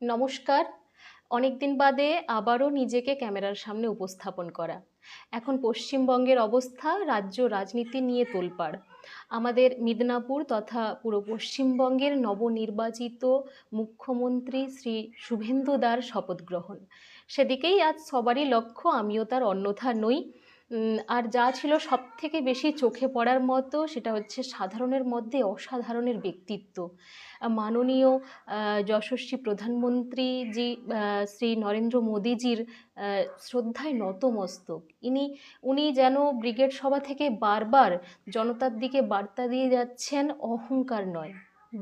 নমস্কার। অনেকদিন বাদে আবারও নিজেকে ক্যামেরার সামনে উপস্থাপন করা। এখন পশ্চিমবঙ্গের অবস্থা রাজ্য রাজনীতি নিয়ে তোলপাড়। আমাদের মিদনাপুর তথা পুরো পশ্চিমবঙ্গের নবনির্বাচিত মুখ্যমন্ত্রী শ্রী শুভেন্দু দার শপথ গ্রহণ। সেদিকেই আজ সবারই লক্ষ্য, আমিও তার অন্যথা নই। আর যা ছিল সবথেকে বেশি চোখে পড়ার মতো সেটা হচ্ছে সাধারণের মধ্যে অসাধারণের ব্যক্তিত্ব। মাননীয় যশস্বী প্রধানমন্ত্রী জি শ্রী নরেন্দ্র মোদীজির শ্রদ্ধায় নতমস্তক। উনি যেন ব্রিগেড সভা থেকে বারবার জনতার দিকে বার্তা দিয়ে যাচ্ছেন, অহংকার নয়,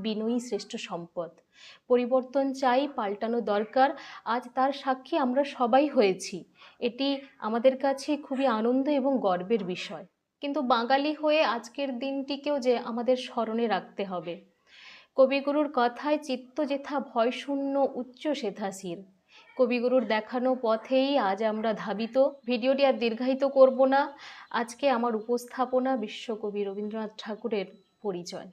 বিনয়ী শ্রেষ্ঠ সম্পদ। পরিবর্তন চাই, পাল্টানো দরকার। আজ তার সাক্ষী আমরা সবাই হয়েছি। এটি আমাদের কাছে খুবই আনন্দ এবং গর্বের বিষয়। কিন্তু বাঙালি হয়ে আজকের দিনটিকেও যে আমাদের স্মরণে রাখতে হবে। কবিগুরুর কথায় চিত্ত যেথা ভয়শূন্য উচ্চ সেথা শির। কবিগুরুর দেখানো পথেই আজ আমরা ধাবিত। ভিডিওটি আর দীর্ঘায়িত করব না। আজকে আমার উপস্থাপনা বিশ্বকবি রবীন্দ্রনাথ ঠাকুরের পরিচয়।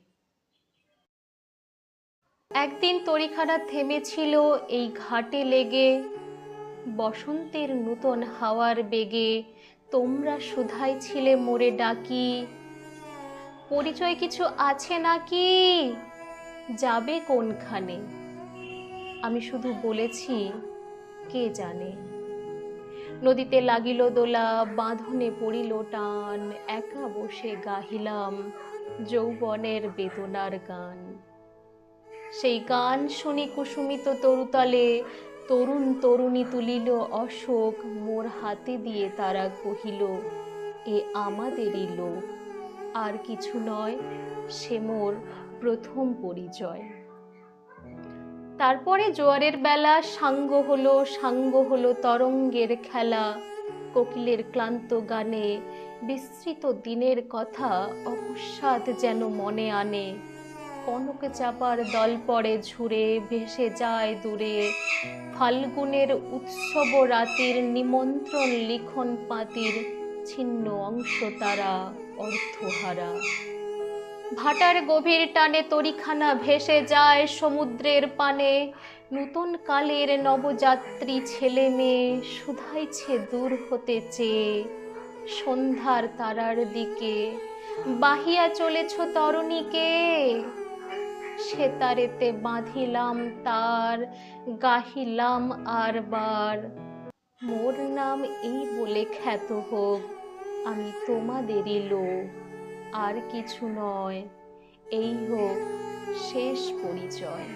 একদিন তরিখানা থেমেছিল এই ঘাটে লেগে, বসন্তের নূতন হাওয়ার বেগে তোমরা শুধাই ছিলে মোরে ডাকি, পরিচয় কিছু আছে নাকি, যাবে কোনখানে? আমি শুধু বলেছি, কে জানে। নদীতে লাগিল দোলা, বাঁধনে পড়িল টান, একা বসে গাহিলাম যৌবনের বেদনার গান। সেই গান শুনি কুসুমিত তরুতলে, তরুণ তরুণী তুলিল অশোক মোর হাতে দিয়ে, তারা কহিল এ আমাদেরই লোক। আর কিছু নয়, সে মোর প্রথম পরিচয়। তারপরে জোয়ারের বেলা সাঙ্গ হলো তরঙ্গের খেলা, কোকিলের ক্লান্ত গানে বিস্মৃত দিনের কথা অকস্মাৎ যেন মনে আনে। কনক চাপার দল পড়ে ঝুরে, ভেসে যায় দূরে ফাল্গুনের উৎসব রাতির নিমন্ত্রণ লিখন পাতির, ছিন্ন অংশ তারা অর্থহারা। ভাটার গভীর টানে তরিখানা ভেসে যায় সমুদ্রের পানে, নূতন কালের নবযাত্রী ছেলে মেয়ে শুধাইছে দূর হতে চেয়ে। সন্ধ্যার তারার দিকে বাহিয়া চলেছ তরণীকে, সে তারেতে বাঁধিলাম তার, গাহিলাম আর বার। মোর নাম এই বলে খ্যাত হোক, আমি তোমাদেরই লোক। আর কিছু নয়, এই হোক শেষ পরিচয়।